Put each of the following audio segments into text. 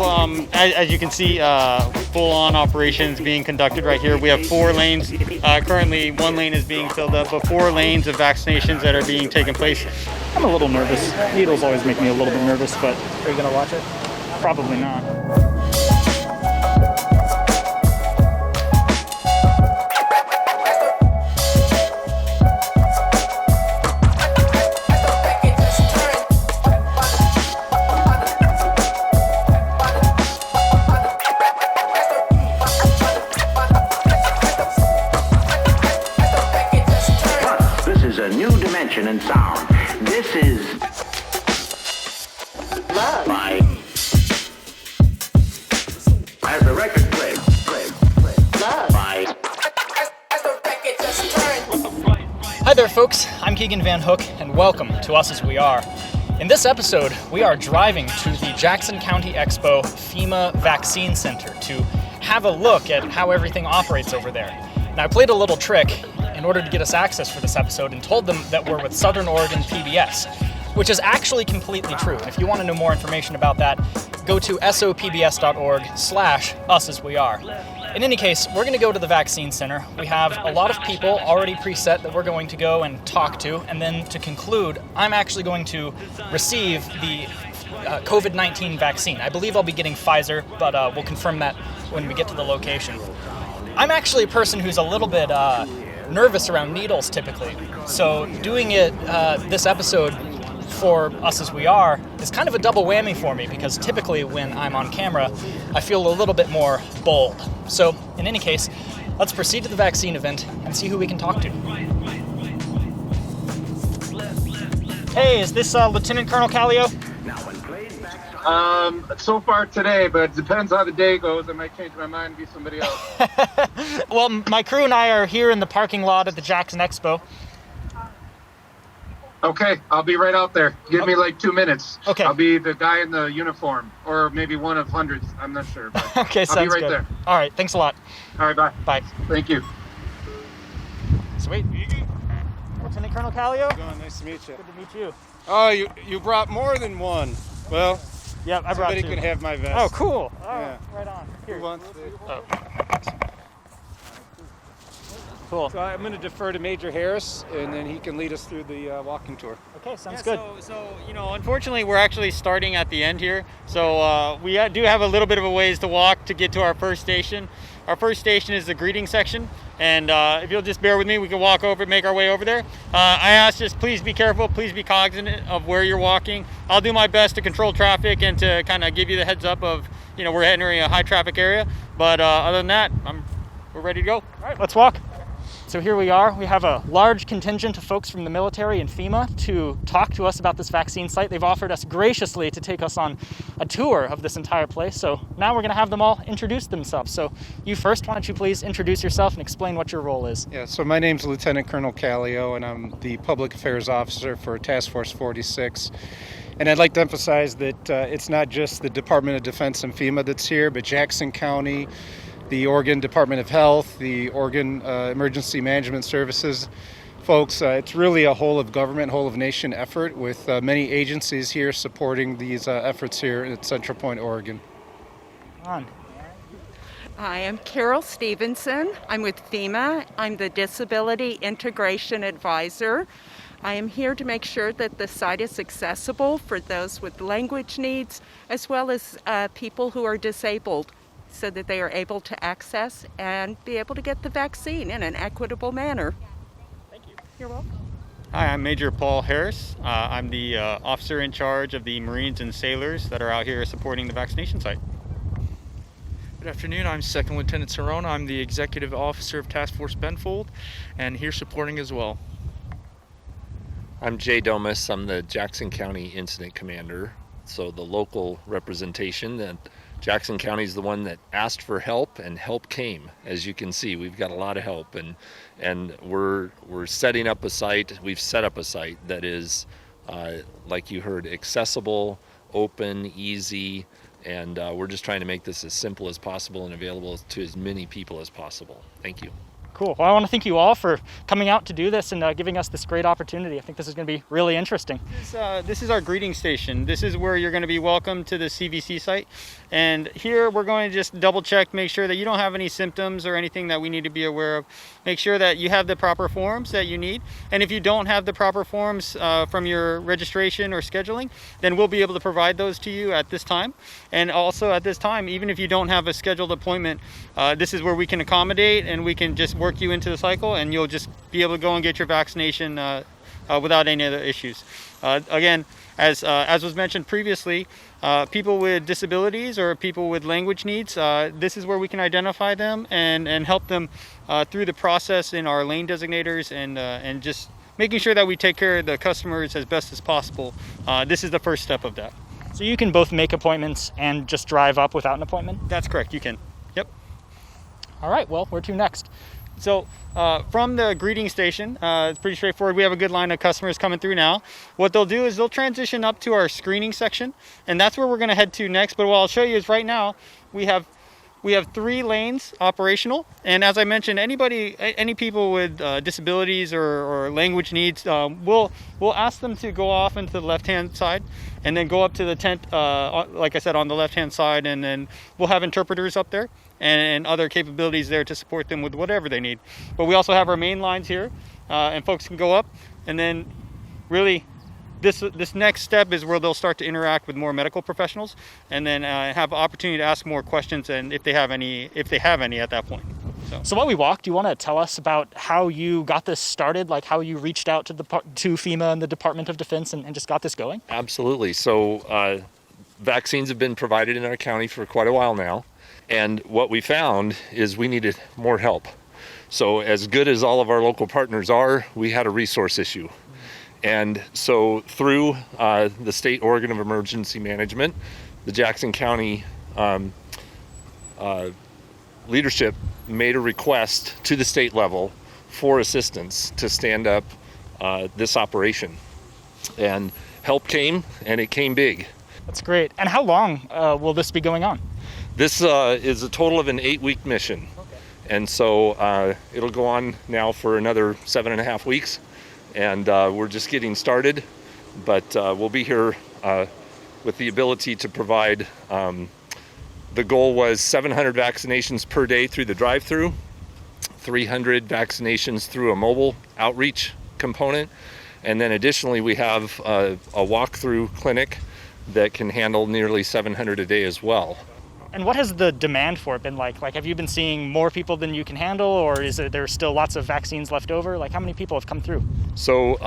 as you can see, full-on operations being conducted right here. We have 4 lanes. Currently, 1 lane is being filled up, but 4 lanes of vaccinations that are being taken place. I'm a little nervous. Needles always make me a little bit nervous, but are you gonna watch it? Probably not. And sound. This is love. As the record plays, love. Hi there, folks. I'm Keegan Van Hook, and welcome to Us As We Are. In this episode, we are driving to the Jackson County Expo FEMA Vaccine Center to have a look at how everything operates over there. Now, I played a little trick in order to get us access for this episode and told them that we're with Southern Oregon PBS, which is actually completely true. And if you want to know more information about that, go to sopbs.org/usasweare. In any case, we're going to go to the vaccine center. We have a lot of people already preset that we're going to go and talk to. And then to conclude, I'm actually going to receive the COVID-19 vaccine. I believe I'll be getting Pfizer, but we'll confirm that when we get to the location. I'm actually a person who's a little bit nervous around needles typically. So doing it this episode for Us As We Are is kind of a double whammy for me because typically when I'm on camera, I feel a little bit more bold. So in any case, let's proceed to the vaccine event and see who we can talk to. Hey, is this Lieutenant Colonel Callio? So far today, but it depends how the day goes. I might change my mind and be somebody else. Well, my crew and I are here in the parking lot at the Jackson Expo. Okay, I'll be right out there. Give me like 2 minutes. Okay. I'll be the guy in the uniform, or maybe one of hundreds. I'm not sure. But Okay, sounds I'll be right good. there. All right, thanks a lot. All right, bye. Bye. Thank you. Sweet. Lieutenant Colonel Callio? Nice to meet you. Good to meet you. Oh, you brought more than one. Well, yeah, I brought 2. somebody can have my vest. Oh, cool. Oh, Yeah. right on. Here. Who wants it? Oh. Cool. So I'm going to defer to Major Harris, and then he can lead us through the walking tour. Okay, sounds good. So, unfortunately, we're actually starting at the end here. So we do have a little bit of a ways to walk to get to our first station. Our first station is the greeting section. And if you'll just bear with me, we can walk over, make our way over there. I ask just please be careful, please be cognizant of where you're walking. I'll do my best to control traffic and to kind of give you the heads up of, we're entering a high traffic area. But other than that, we're ready to go. All right, let's walk. So here we are. We have a large contingent of folks from the military and FEMA to talk to us about this vaccine site. They've offered us graciously to take us on a tour of this entire place. So now we're going to have them all introduce themselves. So you first, why don't you please introduce yourself and explain what your role is? Yeah, so my name's Lieutenant Colonel Callio, and I'm the Public Affairs Officer for Task Force 46. And I'd like to emphasize that it's not just the Department of Defense and FEMA that's here, but Jackson County, the Oregon Department of Health, the Oregon Emergency Management Services folks. It's really a whole of government, whole of nation effort with many agencies here supporting these efforts here at Central Point, Oregon. On. Hi, I'm Carol Stevenson. I'm with FEMA. I'm the Disability Integration Advisor. I am here to make sure that the site is accessible for those with language needs as well as people who are disabled, so that they are able to access and be able to get the vaccine in an equitable manner. Thank you. You're welcome. Hi, I'm Major Paul Harris. I'm the officer in charge of the Marines and sailors that are out here supporting the vaccination site. Good afternoon, I'm Second Lieutenant Cerrone. I'm the Executive Officer of Task Force Benfold and here supporting as well. I'm Jay Domas. I'm the Jackson County Incident Commander. So the local representation, that Jackson County is the one that asked for help, and help came. As you can see, we've got a lot of help, and we're setting up a site. We've set up a site that is, like you heard, accessible, open, easy, and we're just trying to make this as simple as possible and available to as many people as possible. Thank you. Cool. Well, I want to thank you all for coming out to do this and giving us this great opportunity. I think this is going to be really interesting. This is our greeting station. This is where you're going to be welcome to the CVC site. And here we're going to just double check, make sure that you don't have any symptoms or anything that we need to be aware of. Make sure that you have the proper forms that you need. And if you don't have the proper forms from your registration or scheduling, then we'll be able to provide those to you at this time. And also at this time, even if you don't have a scheduled appointment, this is where we can accommodate and we can just work you into the cycle, and you'll just be able to go and get your vaccination without any other issues. Again, as was mentioned previously, people with disabilities or people with language needs, this is where we can identify them and help them through the process in our lane designators and just making sure that we take care of the customers as best as possible. This is the first step of that. So you can both make appointments and just drive up without an appointment? That's correct, you can. Yep. All right, well, where to next? So from the greeting station, it's pretty straightforward. We have a good line of customers coming through now. What they'll do is they'll transition up to our screening section, and that's where we're going to head to next. But what I'll show you is right now we have 3 lanes operational, and as I mentioned, any people with disabilities or language needs, we'll ask them to go off into the left-hand side and then go up to the tent, like I said, on the left-hand side, and then we'll have interpreters up there and other capabilities there to support them with whatever they need. But we also have our main lines here, and folks can go up, and then really this next step is where they'll start to interact with more medical professionals, and then have opportunity to ask more questions, and if they have any at that point. So while we walk, do you want to tell us about how you got this started, like how you reached out to FEMA and the Department of Defense and just got this going? Absolutely. So vaccines have been provided in our county for quite a while now, and what we found is we needed more help. So as good as all of our local partners are, we had a resource issue. And so through the state organ of emergency management, the Jackson County leadership made a request to the state level for assistance to stand up this operation. And help came, and it came big. That's great. And how long will this be going on? This is a total of an 8-week mission. Okay. And so it'll go on now for another 7.5 weeks. And we're just getting started, but we'll be here with the ability to provide, the goal was 700 vaccinations per day through the drive-through, 300 vaccinations through a mobile outreach component, and then additionally we have a walk-through clinic that can handle nearly 700 a day as well. And what has the demand for it been like? Like, have you been seeing more people than you can handle, or is there still lots of vaccines left over? Like, how many people have come through? So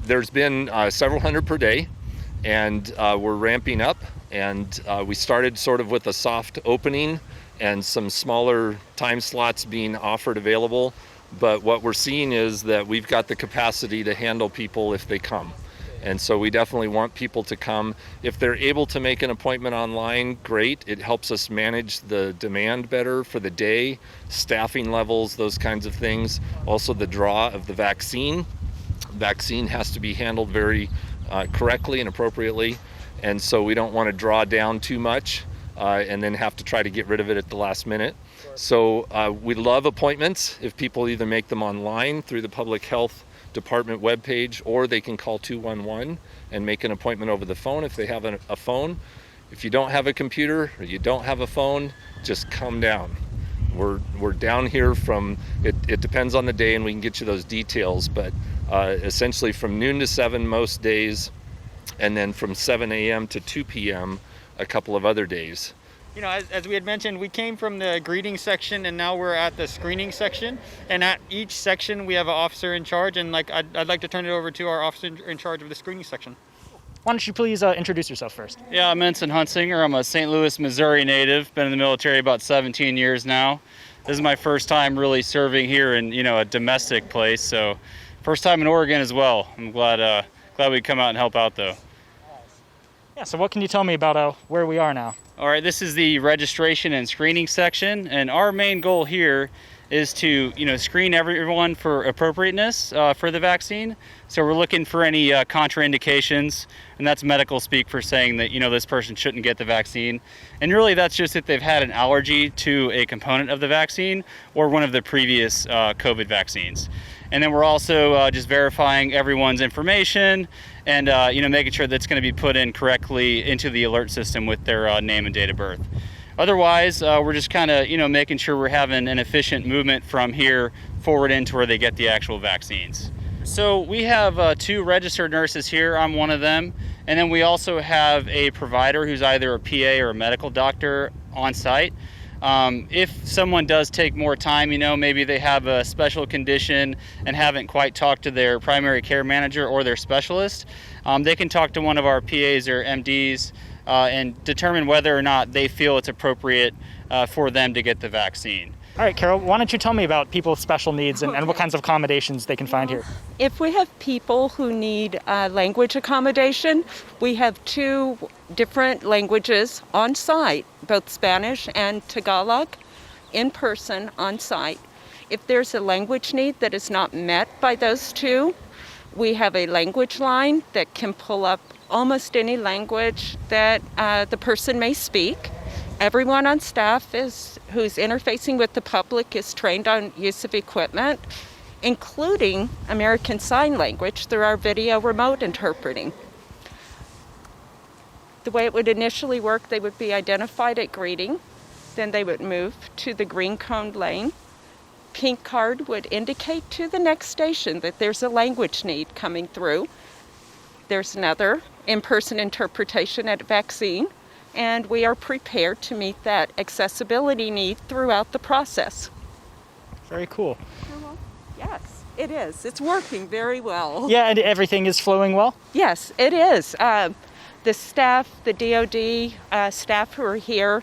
there's been several hundred per day, and we're ramping up. And we started sort of with a soft opening and some smaller time slots being offered available. But what we're seeing is that we've got the capacity to handle people if they come. And so we definitely want people to come. If they're able to make an appointment online, great. It helps us manage the demand better for the day, staffing levels, those kinds of things. Also the draw of the vaccine. Vaccine has to be handled very correctly and appropriately. And so we don't want to draw down too much and then have to try to get rid of it at the last minute. So we love appointments if people either make them online through the public health department webpage, or they can call 211 and make an appointment over the phone if they have a phone. If you don't have a computer or you don't have a phone, just come down. We're down here from, it depends on the day and we can get you those details, but essentially from noon to 7 most days, and then from 7 a.m. to 2 p.m. a couple of other days. You know, as we had mentioned, we came from the greeting section, and now we're at the screening section. And at each section, we have an officer in charge. And I'd like to turn it over to our officer in charge of the screening section. Why don't you please introduce yourself first? Yeah, I'm Ensign Huntsinger. I'm a St. Louis, Missouri native. Been in the military about 17 years now. This is my first time really serving here in, a domestic place. So first time in Oregon as well. I'm glad we come out and help out though. Yeah, so what can you tell me about where we are now? All right, this is the registration and screening section, and our main goal here is to, screen everyone for appropriateness for the vaccine. So we're looking for any contraindications, and that's medical speak for saying that, this person shouldn't get the vaccine. And really that's just if they've had an allergy to a component of the vaccine or one of the previous COVID vaccines. And then we're also just verifying everyone's information and, making sure that's going to be put in correctly into the alert system with their name and date of birth. Otherwise, we're just kind of, making sure we're having an efficient movement from here forward into where they get the actual vaccines. So we have 2 registered nurses here. I'm one of them. And then we also have a provider who's either a PA or a medical doctor on site. If someone does take more time, maybe they have a special condition and haven't quite talked to their primary care manager or their specialist, they can talk to one of our PAs or MDs and determine whether or not they feel it's appropriate for them to get the vaccine. All right, Carol, why don't you tell me about people with special needs and what kinds of accommodations they can find here? If we have people who need language accommodation, we have 2 different languages on site, both Spanish and Tagalog, in person on site. If there's a language need that is not met by those 2, we have a language line that can pull up almost any language that the person may speak. Everyone on staff who's interfacing with the public is trained on use of equipment, including American Sign Language through our video remote interpreting. The way it would initially work, they would be identified at greeting, then they would move to the green cone lane. Pink card would indicate to the next station that there's a language need coming through. There's another in-person interpretation at vaccine, and we are prepared to meet that accessibility need throughout the process. Very cool. Yes, it is. It's working very well. Yeah, and everything is flowing well? Yes, it is. The staff, the DOD staff who are here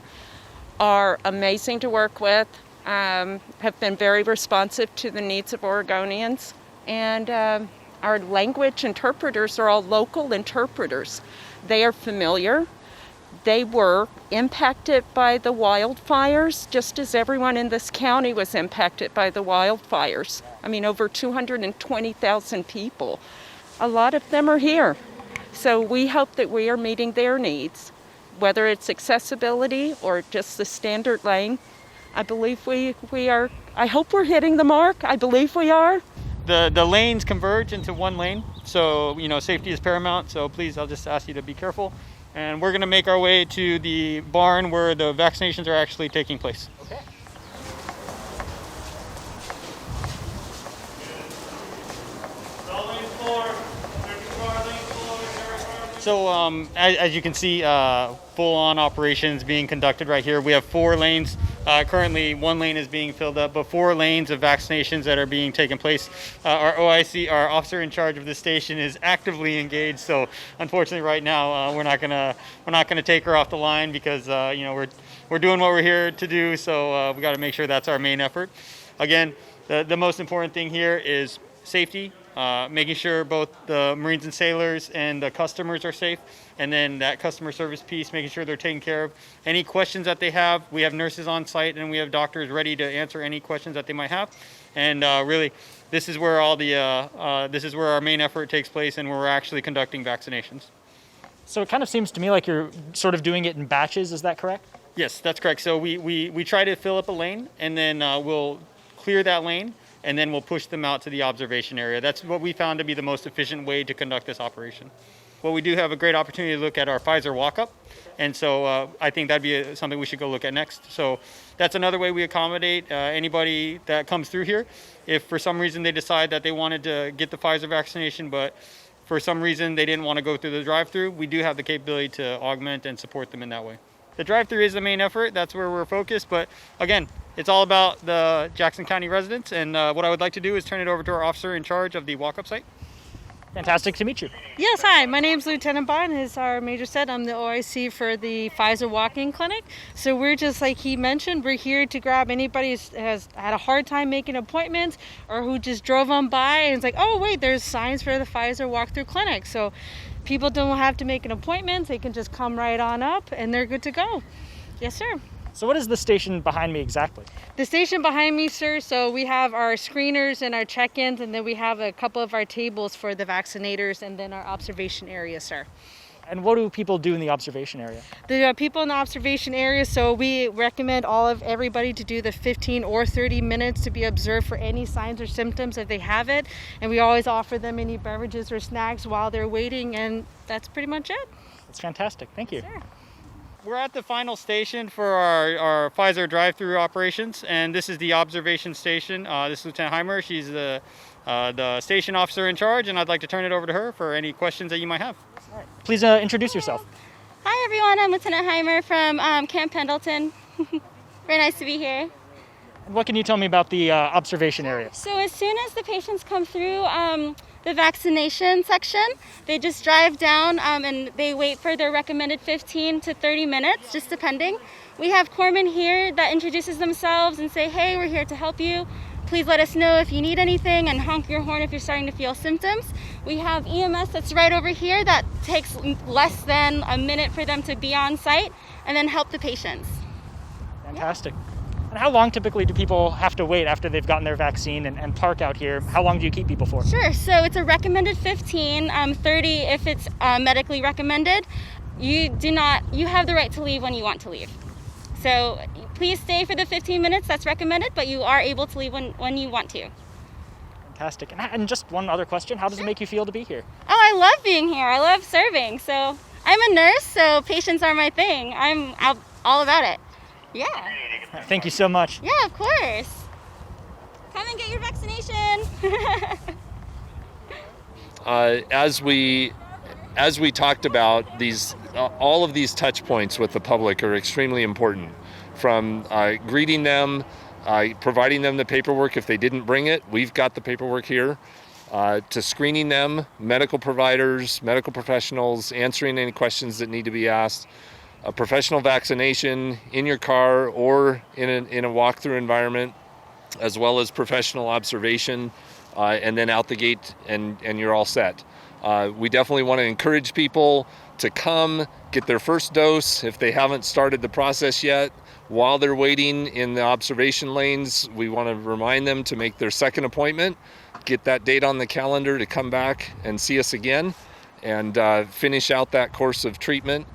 are amazing to work with, have been very responsive to the needs of Oregonians, and our language interpreters are all local interpreters. They are familiar. They were impacted by the wildfires, just as everyone in this county was impacted by the wildfires. I mean, over 220,000 people. A lot of them are here. So we hope that we are meeting their needs, whether it's accessibility or just the standard lane. I believe we are, I hope we're hitting the mark. I believe we are. The lanes converge into one lane, so safety is paramount, so please, I'll just ask you to be careful. And we're going to make our way to the barn where the vaccinations are actually taking place. Okay. So as you can see, full-on operations being conducted right here. We have 4 lanes. Currently, 1 lane is being filled up, but 4 lanes of vaccinations that are being taken place. Our OIC, our officer in charge of the station, is actively engaged. So, unfortunately, right now we're not gonna take her off the line because we're doing what we're here to do. So we got to make sure that's our main effort. Again, the most important thing here is safety. Making sure both the Marines and sailors and the customers are safe, and then that customer service piece, making sure they're taken care of. Any questions that they have, we have nurses on site and we have doctors ready to answer any questions that they might have. And really, this is where this is where our main effort takes place, and where we're actually conducting vaccinations. So it kind of seems to me like you're sort of doing it in batches. Is that correct? Yes, that's correct. So we try to fill up a lane, and then we'll clear that lane, and then we'll push them out to the observation area. That's what we found to be the most efficient way to conduct this operation. Well, we do have a great opportunity to look at our Pfizer walk-up, and so I think that'd be something we should go look at next. So that's another way we accommodate anybody that comes through here. If for some reason they decide that they wanted to get the Pfizer vaccination, but for some reason they didn't want to go through the drive-through, we do have the capability to augment and support them in that way. The drive-through is the main effort. That's where we're focused. But again, it's all about the Jackson County residents. And what I would like to do is turn it over to our officer in charge of the walk-up site. Fantastic to meet you. Yes, hi. My name's Lieutenant Bond. As our major said, I'm the OIC for the Pfizer walk-in clinic. So we're just like he mentioned, we're here to grab anybody who has had a hard time making appointments or who just drove on by and it's like, oh, wait, there's signs for the Pfizer walk-through clinic. So people don't have to make an appointment. They can just come right on up and they're good to go. Yes, sir. So what is the station behind me exactly? The station behind me, sir, so we have our screeners and our check-ins, and then we have a couple of our tables for the vaccinators, and then our observation area, sir. And what do people do in the observation area? The people in the observation area, so we recommend everybody to do the 15 or 30 minutes to be observed for any signs or symptoms if they have it. And we always offer them any beverages or snacks while they're waiting, and that's pretty much it. That's fantastic. Thank you. Sure. We're at the final station for our Pfizer drive-through operations, and this is the observation station. This is Lieutenant Heimer. She's the station officer in charge, and I'd like to turn it over to her for any questions that you might have. All right. Please introduce yourself. Hi everyone, I'm Lieutenant Heimer from Camp Pendleton. Very nice to be here. What can you tell me about the observation area? So as soon as the patients come through the vaccination section, they just drive down and they wait for their recommended 15 to 30 minutes, just depending. We have corpsmen here that introduces themselves and say, hey, we're here to help you. Please let us know if you need anything and honk your horn if you're starting to feel symptoms. We have EMS that's right over here that takes less than a minute for them to be on site and then help the patients. Fantastic. And how long typically do people have to wait after they've gotten their vaccine and park out here? How long do you keep people for? Sure, so it's a recommended 15, 30 if it's medically recommended. You have the right to leave when you want to leave. So please stay for the 15 minutes, that's recommended, but you are able to leave when you want to. Fantastic. And just one other question, how does it make you feel to be here? Oh, I love being here, I love serving. So I'm a nurse, so patients are my thing. I'm all about it. Yeah. Thank you so much. Yeah, of course. Come and get your vaccination. As we talked about, all of these touch points with the public are extremely important. From greeting them, providing them the paperwork if they didn't bring it, we've got the paperwork here, to screening them, medical providers, medical professionals, answering any questions that need to be asked, a professional vaccination in your car or in a walkthrough environment, as well as professional observation, and then out the gate and you're all set. We definitely want to encourage people to come get their first dose if they haven't started the process yet. While they're waiting in the observation lanes, we want to remind them to make their second appointment, get that date on the calendar to come back and see us again and finish out that course of treatment.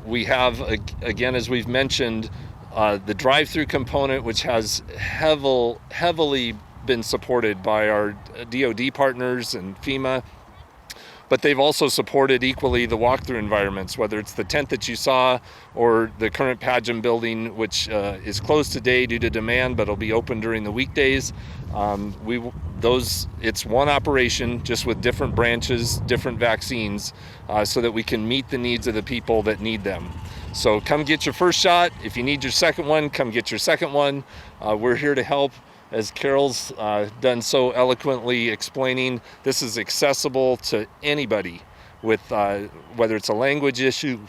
We have, again, as we've mentioned, the drive-through component, which has heavily been supported by our DOD partners and FEMA, but they've also supported equally the walkthrough environments, whether it's the tent that you saw or the current pageant building, which is closed today due to demand, but it'll be open during the weekdays. It's one operation, just with different branches, different vaccines, so that we can meet the needs of the people that need them. So come get your first shot. If you need your second one, come get your second one. We're here to help. As Carol's done so eloquently explaining, this is accessible to anybody with whether it's a language issue,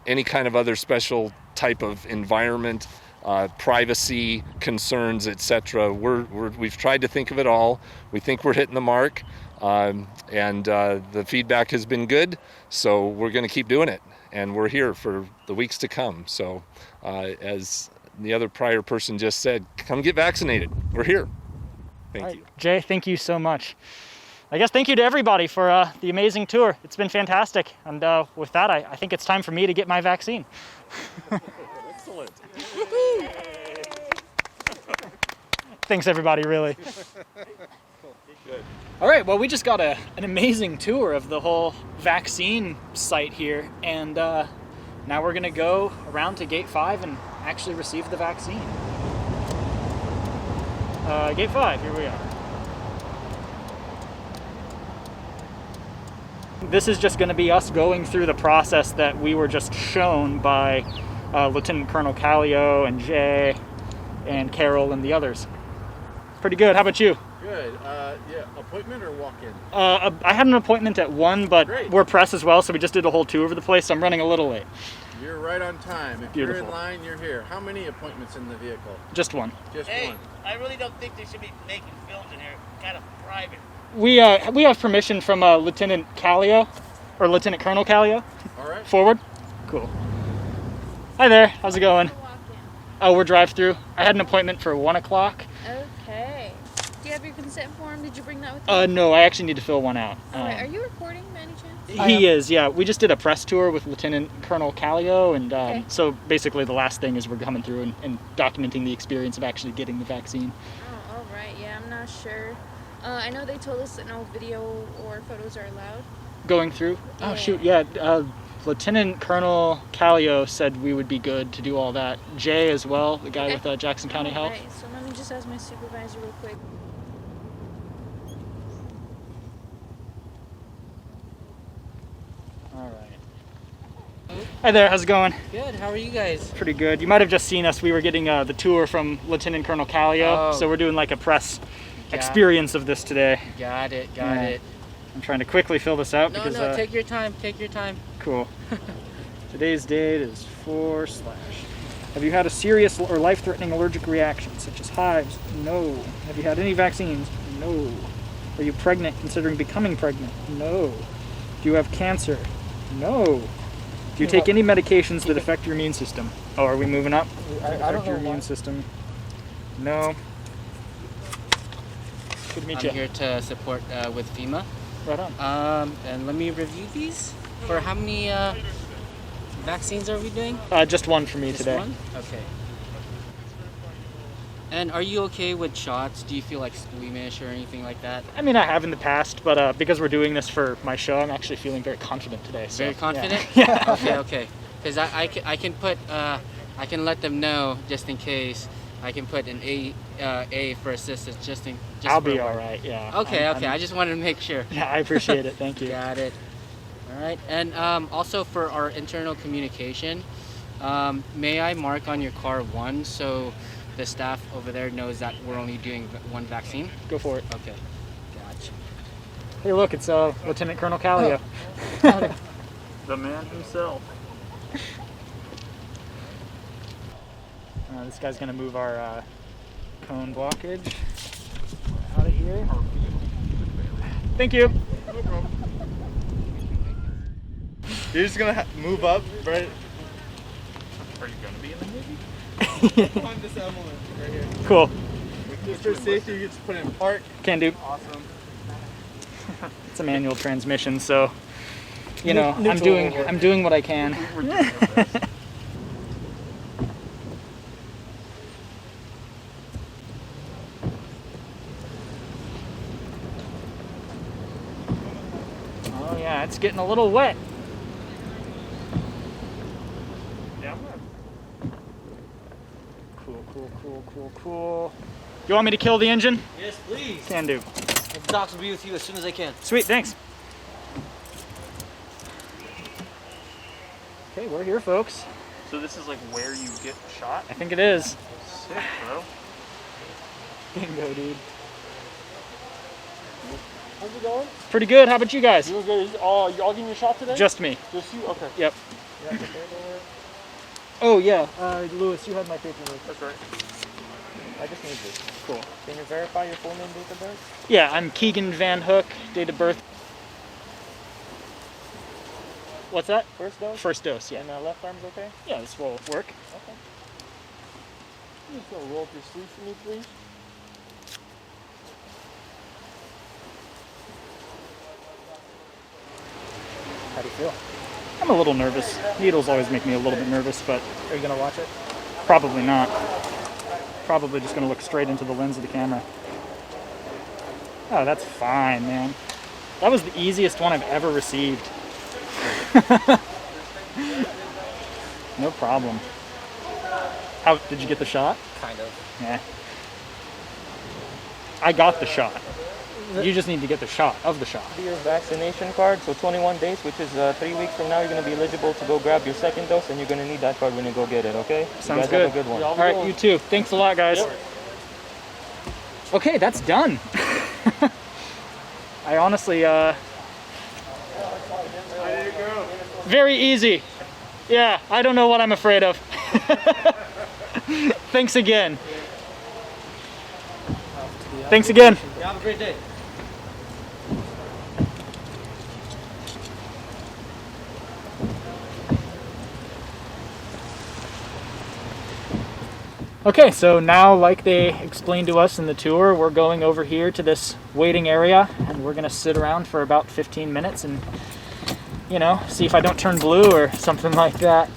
any kind of other special type of environment, privacy concerns, etc. We've tried to think of it all. We think we're hitting the mark, and the feedback has been good, so we're going to keep doing it, and we're here for the weeks to come. So as the other prior person just said, come get vaccinated. We're here. Thank you. Jay, thank you so much. I guess thank you to everybody for the amazing tour. It's been fantastic. And with that, I think it's time for me to get my vaccine. Excellent. Thanks, everybody, really. Good. All right, well, we just got an amazing tour of the whole vaccine site here. And now we're going to go around to Gate 5 and actually receive the vaccine. Gate 5, here we are. This is just going to be us going through the process that we were just shown by Lieutenant Colonel Callio and Jay and Carol and the others. Pretty good. How about you? Good. Yeah, appointment or walk-in? I had an appointment at 1, but Great. We're press as well, so we just did a whole tour of the place, so I'm running a little late. You're right on time. If Beautiful. you're in line, you're here. How many appointments in the vehicle? Just 1. Just Hey, one. I really don't think they should be making films in here. Kind of private. We have permission from Lieutenant Callio, or Lieutenant Colonel Callio. All right. Forward. Cool. Hi there. How's it going? Oh, we're drive-through. I had an appointment for 1 o'clock. Okay. Do you have your consent form? Did you bring that with you? No, I actually need to fill one out. Alright, are you recording by any chance? He is, yeah. We just did a press tour with Lieutenant Colonel Callio, and Okay. so basically the last thing is we're coming through and documenting the experience of actually getting the vaccine. Oh, alright. Yeah, I'm not sure. I know they told us that no video or photos are allowed. Going through? Oh, Yeah. shoot, yeah. Lieutenant Colonel Callio said we would be good to do all that. Jay as well, the guy with Jackson County Health. Alright, so let me just ask my supervisor real quick. All right. Hi there, how's it going? Good, how are you guys? Pretty good. You might have just seen us. We were getting the tour from Lieutenant Colonel Callio, Oh. so we're doing like a press Got- experience of this today. Got it, Yeah. it. I'm trying to quickly fill this out No, because no, take your time, take your time. cool. Today's date is 4/. Have you had a serious or life-threatening allergic reaction such as hives? No. Have you had any vaccines? No. Are you pregnant considering becoming pregnant? No. Do you have cancer? No. Do you take any medications that affect your immune system? Oh, are we moving up? I don't Affect your know why. immune system. No. Good to meet you. I'm here to support with FEMA. Right on. And let me review these. For how many vaccines are we doing? Just one for me Just today. one? Okay. And are you okay with shots? Do you feel like squeamish or anything like that? I mean, I have in the past, but because we're doing this for my show, I'm actually feeling very confident today. So, Very confident? Yeah. Okay, okay. Because I can put, I can let them know just in case. I can put an A for assistance just I'll for be work. all right. Yeah. Okay, I'm- okay. I just wanted to make sure. Yeah, I appreciate it. Thank you. Got it. All right. And also for our internal communication, may I mark on your car 1 so the staff over there knows that we're only doing one vaccine? Go for it. Okay. Gotcha. Hey, look, it's Lieutenant Colonel Callio. The man himself. This guy's gonna move our cone blockage out of here. Thank you. No problem. You're just gonna move up, right? Are you gonna be in the Navy? Find this emblem right here. Cool. Just for safety, you just put it in park. Can do. Awesome. It's a manual transmission, so you know Neutral. I'm doing what I can. Oh yeah, it's getting a little wet. Yeah, Cool. You want me to kill the engine? Yes, please. Can do. The docs will be with you as soon as I can. Sweet, thanks. Okay, we're here, folks. So this is like where you get shot? I think it is. Sick, bro. Bingo, dude. How's it going? Pretty good. How about you guys? Doing good. You all getting your shot today? Just me. Just you? Okay. Yep. Yeah, the paperwork. Oh yeah, Lewis, you had my paperwork. That's right. I just need this. Cool. Can you verify your full name, date of birth? Yeah, I'm Keegan Van Hook, date of birth. What's that? First dose? First dose, yeah. And left arm's okay? Yeah, this will work. Okay. You just gonna roll up your sleeve for me, please? How do you feel? I'm a little nervous. Needles always make me a little bit nervous, but Are you gonna watch it? probably not. Probably just gonna look straight into the lens of the camera. Oh, that's fine, man. That was the easiest one I've ever received. No problem. How did you get the shot? Kind of. Yeah. I got the shot. You just need to get the shot of the shot. Your vaccination card, so 21 days, which is 3 weeks from now, you're going to be eligible to go grab your second dose, and you're going to need that card when you go get it, okay? Sounds you guys good. Have a good one. All right, you too. Thanks a lot, guys. Okay, that's done. I honestly, very easy. Yeah, I don't know what I'm afraid of. Thanks again. Thanks again. You have a great day. Okay, so now, like they explained to us in the tour, we're going over here to this waiting area, and we're gonna sit around for about 15 minutes and, you know, see if I don't turn blue or something like that.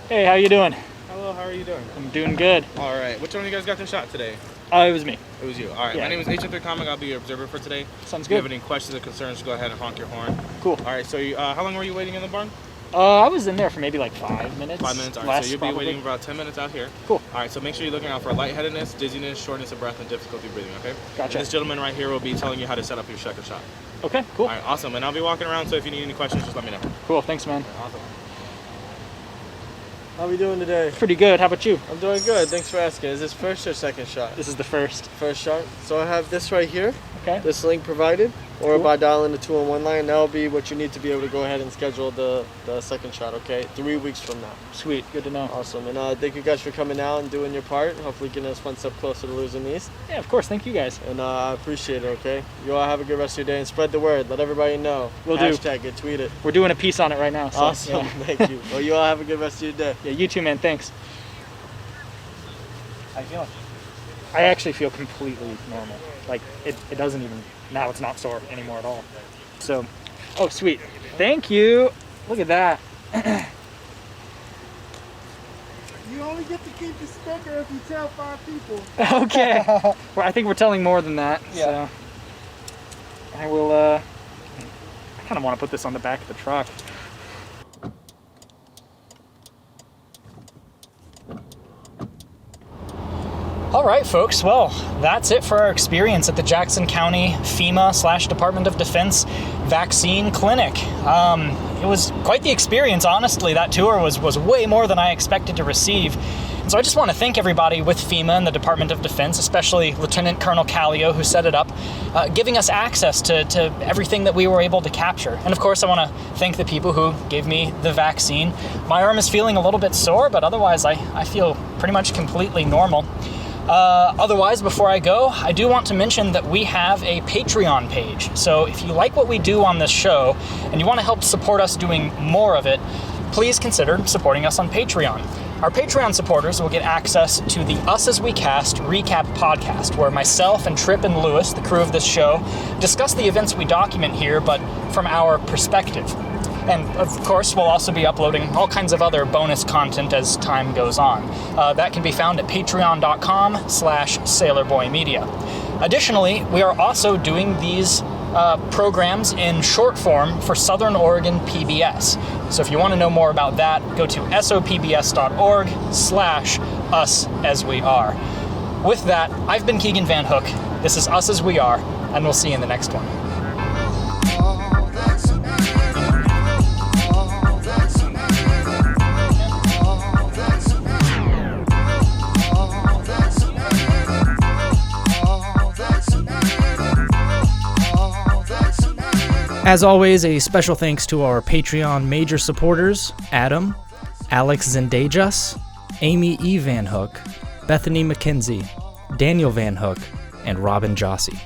Hey, how you doing? Hello, how are you doing? I'm doing good. All right, which one of you guys got the shot today? It was me. It was you. All right, Yeah. my name is Agent 3 Comic. I'll be your observer for today. Sounds If you good. have any questions or concerns, just go ahead and honk your horn. Cool. All right, so you, how long were you waiting in the barn? I was in there for maybe like 5 minutes. 5 minutes. All right, less, so you'll probably. be waiting about 10 minutes out here. Cool. All right, so make sure you're looking out for lightheadedness, dizziness, shortness of breath, and difficulty breathing, okay? Gotcha. And this gentleman right here will be telling you how to set up your second shot. Okay, cool. All right, awesome. And I'll be walking around, so if you need any questions, just let me know. Cool, thanks, man. Awesome. How are we doing today? Pretty good. How about you? I'm doing good. Thanks for asking. Is this first or second shot? This is the first. First shot. So I have this right here. Okay. This link provided, or Cool. by dialing the 211 line. That'll be what you need to be able to go ahead and schedule the second shot. Okay, 3 weeks from now. Sweet. Good to know. Awesome. And thank you guys for coming out and doing your part. Hopefully, getting us one step closer to losing these. Yeah, of course. Thank you guys. And I appreciate it. Okay. You all have a good rest of your day and spread the word. Let everybody know. Will do. Hashtag it. Tweet it. We're doing a piece on it right now. So, Awesome. yeah. Thank you. Well, you all have a good rest of your day. Yeah, you too, man. Thanks. How you feeling? I actually feel completely normal. Like, it doesn't even, now it's not sore anymore at all. So, oh, sweet. Thank you. Look at that. You only get to keep the sticker if you tell 5 people. Okay. Well, I think we're telling more than that. Yeah. So, I will, I kind of want to put this on the back of the truck. All right, folks. Well, that's it for our experience at the Jackson County FEMA/Department of Defense Vaccine Clinic. It was quite the experience, honestly. That tour was way more than I expected to receive. And so I just want to thank everybody with FEMA and the Department of Defense, especially Lieutenant Colonel Callio, who set it up, giving us access to everything that we were able to capture. And of course, I want to thank the people who gave me the vaccine. My arm is feeling a little bit sore, but otherwise I feel pretty much completely normal. Otherwise, before I go, I do want to mention that we have a Patreon page. So if you like what we do on this show and you want to help support us doing more of it, please consider supporting us on Patreon. Our Patreon supporters will get access to the Us As We Cast recap podcast, where myself and Tripp and Lewis, the crew of this show, discuss the events we document here, but from our perspective. And of course, we'll also be uploading all kinds of other bonus content as time goes on. That can be found at patreon.com/SailorBoyMedia. Additionally, we are also doing these programs in short form for Southern Oregon PBS. So if you want to know more about that, go to sopbs.org/usasweare. With that, I've been Keegan Van Hook. This is Us As We Are, and we'll see you in the next one. As always, a special thanks to our Patreon major supporters, Adam, Alex Zendejas, Amy E. Van Hook, Bethany McKenzie, Daniel Van Hook, and Robin Jossie.